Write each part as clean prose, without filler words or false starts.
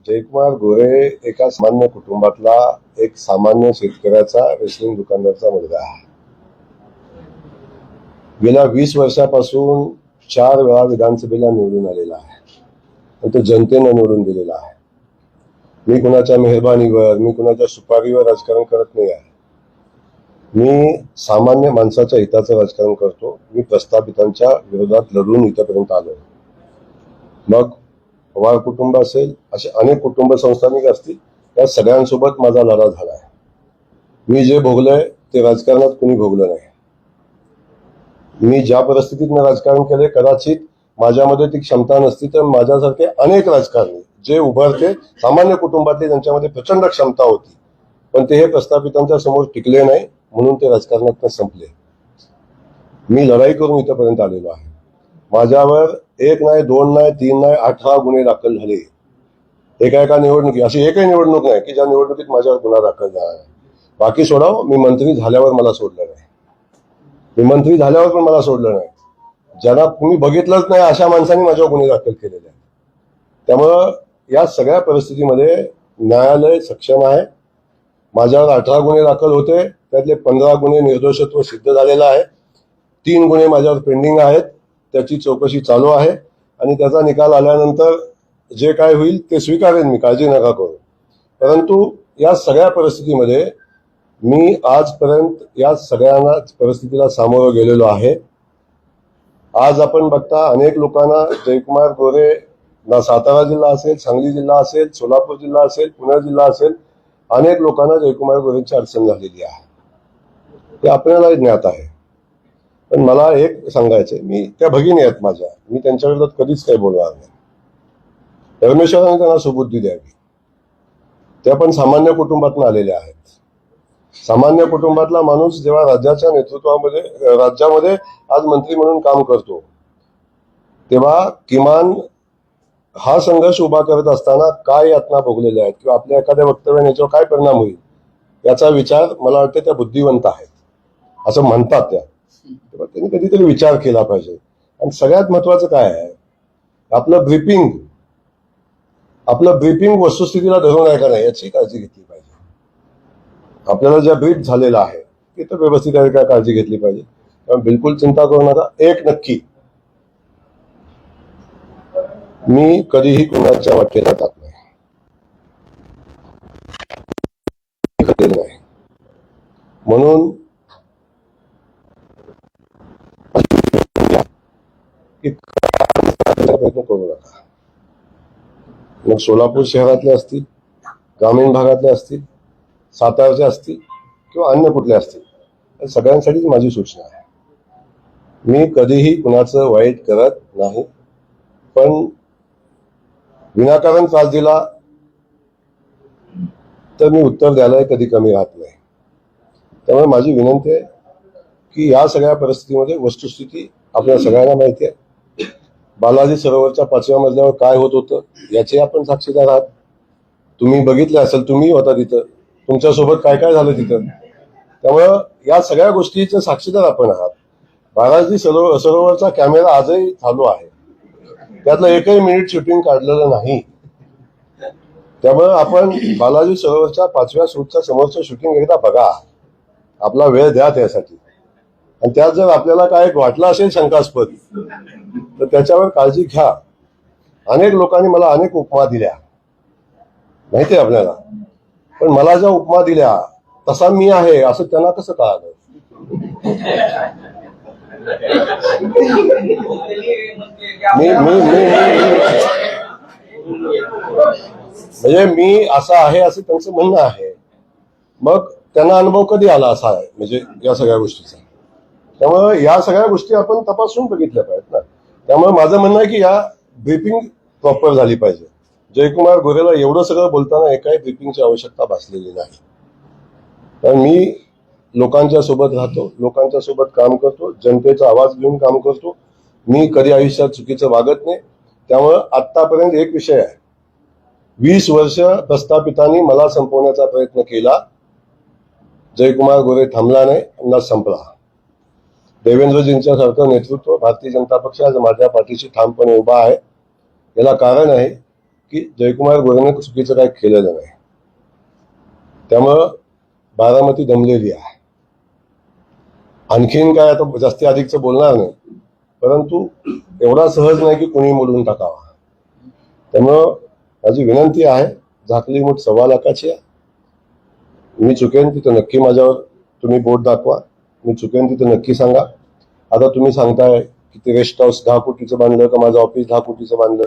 जयकुमार गोरे एका सामान्य कुटुंबातला एक सामान्य शेतकऱ्याचा रेशनिंग दुकानदाराचा मुलगा आहे. गेल्या 20 वर्षापासून 4 वेळा विधानसभेला निवडून आलेला आहे आणि तो जनतेने निवडून दिलेला आहे. मी कुणाच्या मेहरबानीवर, मी कुणाच्या सुपारीवर राजकारण करत नाही आहे. मी सामान्य माणसाच्या हिताचं राजकारण करतो. मी प्रस्थापितांच्या विरोधात लढून इथपर्यंत आलो. मग पवार कुटुंब असेल, असे अनेक कुटुंब संस्थानिक असतील, त्या सगळ्यांसोबत माझा लढा झाला आहे. मी जे भोगलंय ते राजकारणात कुणी भोगलं नाही. मी ज्या परिस्थितीतनं राजकारण केले, कदाचित माझ्यामध्ये ती क्षमता नसती तर माझ्यासारखे अनेक राजकारणी जे उभारते सामान्य कुटुंबातले त्यांच्यामध्ये प्रचंड क्षमता होती, पण ते हे प्रस्थापितांच्या समोर टिकले नाही, म्हणून ते राजकारणात संपले. मी लढाई करून इथपर्यंत आलेलो आहे. माझ्यावर 1 नाही, 2 नाही, 3 नाही, 18 गुन्हे दाखल झाले. एका निवडणुकी अशी एकही निवडणूक नाही की ज्या निवडणुकीत माझ्यावर गुन्हा दाखल झाला नाही. बाकी सोडाव, मी मंत्री झाल्यावर मला सोडलं नाही. मी मंत्री झाल्यावर पण मला सोडलं नाही. ज्यांना तुम्ही बघितलंच नाही अशा माणसांनी माझ्यावर गुन्हे दाखल केलेले आहेत. त्यामुळं या सगळ्या परिस्थितीमध्ये न्यायालय सक्षम आहे. माझ्यावर 18 गुन्हे दाखल होते, त्यातले 15 गुन्हे निर्दोषत्व सिद्ध झालेलं आहे. 3 गुन्हे माझ्यावर पेंडिंग आहेत, त्याची चौकशी चालू आहे आणि त्याचा निकाल आल्यानंतर जे काय होईल ते स्वीकारेन मी, काळजी नका करू. परंतु या सगळ्या परिस्थितीमध्ये मी आजपर्यंत या सगळ्यांना परिस्थितीला सामोरं गेलेलो आहे. आज आपण बघता अनेक लोकांना जयकुमार गोरे ना सातारा जिल्हा असेल, सांगली जिल्हा असेल, सोलापूर जिल्हा असेल, पुणे जिल्हा असेल, अनेक लोकांना जयकुमार गोरेंची अडचण झालेली आहे. ते आपल्यालाही ज्ञात आहे. पण मला एक सांगायचंय, मी त्या भगिनी आहेत माझ्या, मी त्यांच्या विरोधात कधीच काही बोलणार नाही. परमेश्वराने त्यांना सुबुद्धी द्यावी. त्या पण सामान्य कुटुंबातून आलेल्या आहेत. सामान्य कुटुंबातला माणूस जेव्हा राज्याच्या नेतृत्वामध्ये, राज्यामध्ये आज मंत्री म्हणून काम करतो, तेव्हा किमान हा संघर्ष उभा करत असताना काय यातना भोगलेल्या आहेत किंवा आपल्या एखाद्या वक्तव्याने याच्यावर काय परिणाम होईल याचा विचार मला वाटतं त्या बुद्धिवंत आहेत असं म्हणतात त्या. तेव्हा त्यांनी कधीतरी विचार केला पाहिजे. आणि सगळ्यात महत्वाचं काय आहे, आपलं ब्रीफिंग वस्तुस्थितीला धरून आहे का नाही याची काळजी घेतली पाहिजे. आपल्याला ज्या ब्रीफ झालेलं आहे ते तर व्यवस्थित आहे का काळजी घेतली पाहिजे. त्यामुळे बिलकुल चिंता करू नका. एक नक्की, मी कधीही कुणाच्या वाटेला जात नाही. म्हणून प्रयत्न करू नका. मग सोलापूर शहरातले असतील, ग्रामीण भागातले असतील, सातारचे असतील किंवा अन्य कुठले असतील, सगळ्यांसाठीच माझी सूचना आहे. मी कधीही कुणाचं वाईट करत नाही, पण विनाकारण त्रास दिला तर मी उत्तर द्यायला कधी कमी राहत नाही. त्यामुळे माझी विनंती आहे की या सगळ्या परिस्थितीमध्ये वस्तुस्थिती आपल्या सगळ्यांना माहिती आहे. बालाजी सरोवरच्या 5व्या मजल्यावर काय होत होतं याचे आपण साक्षीदार आहात. तुम्ही बघितले असेल, तुम्ही होता तिथं, तुमच्यासोबत काय काय झालं तिथं. त्यामुळं या सगळ्या गोष्टीचे साक्षीदार आपण आहात. बालाजी सरोवरचा कॅमेरा आजही चालू आहे, त्यातलं एकही मिनिट शूटिंग काढलेलं नाही. त्यामुळे आपण बालाजी सरोवरच्या 5व्या शूटच्या समोरचं शूटिंग एकदा बघा, आपला वेळ द्या त्यासाठी. आणि त्यात जर आपल्याला काय वाटलं असेल शंकास्पद तर त्याच्यावर काळजी घ्या. अनेक लोकांनी मला अनेक उपमा दिल्या माहिती आहे आपल्याला, पण मला ज्या उपमा दिल्या तसा मी आहे असं त्यांना कसं कळालं. म्हणजे मी असं आहे असं त्यांचं म्हणणं आहे. मग त्यांना अनुभव कधी आला असा आहे म्हणजे या सगळ्या गोष्टीचा. त्यामुळे या सगळ्या गोष्टी आपण तपासून बघितल्या पाहिजेत ना. त्यामुळे माझं म्हणणं आहे की या ब्रीफिंग प्रॉपर झाली पाहिजे. जयकुमार गोरेला एवढं सगळं बोलताना एकाही ब्रीफिंगची आवश्यकता भासलेली नाही. कारण मी लोकांच्या सोबत राहतो, लोकांच्या सोबत काम करतो, जनतेचा आवाज घेऊन काम करतो. मी कधी आयुष्यात चुकीचं वागत नाही. त्यामुळं आतापर्यंत एक विषय आहे, 20 वर्ष प्रस्थापितांनी मला संपवण्याचा प्रयत्न केला, जयकुमार गोरे थांबला नाही, ना संपला. देवेंद्रजींच्या सारखं नेतृत्व भारतीय जनता पक्ष आज माझ्या पाठीशी ठामपणे उभा आहे. याला कारण आहे की जयकुमार गोरेने चुकीचं काही केलेलं नाही. त्यामुळं बारामती दमलेली आहे. आणखीन काय आता जास्ती अधिकचं बोलणार नाही, परंतु एवढा सहज नाही की कुणी मोडून टाकावा. त्यामुळं माझी विनंती आहे, झाकली मूठ 1.25 लाखाची आहे. मी चुकेन तिथं नक्की माझ्यावर तुम्ही बोट दाखवा, मी चुकेन तिथं नक्की सांगा. आता तुम्ही सांगताय की ते रेस्ट हाऊस 10 कोटीचं बांधलं का माझं ऑफिस 10 कोटीचं बांधलं.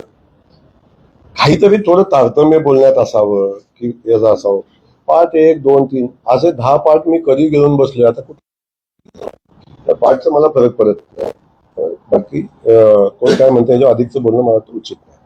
काहीतरी थोडं तारतम्य बोलण्यात असावं की याचं असावं. पार्ट 1, 2, 3 असे 10 पार्ट मी कधी घेऊन बसलोय. आता कुठे पार्टचा मला फरक पडत नाही. बाकी कोण काय म्हणतं याच्यावर अधिकचं बोलणं मला उचित नाही.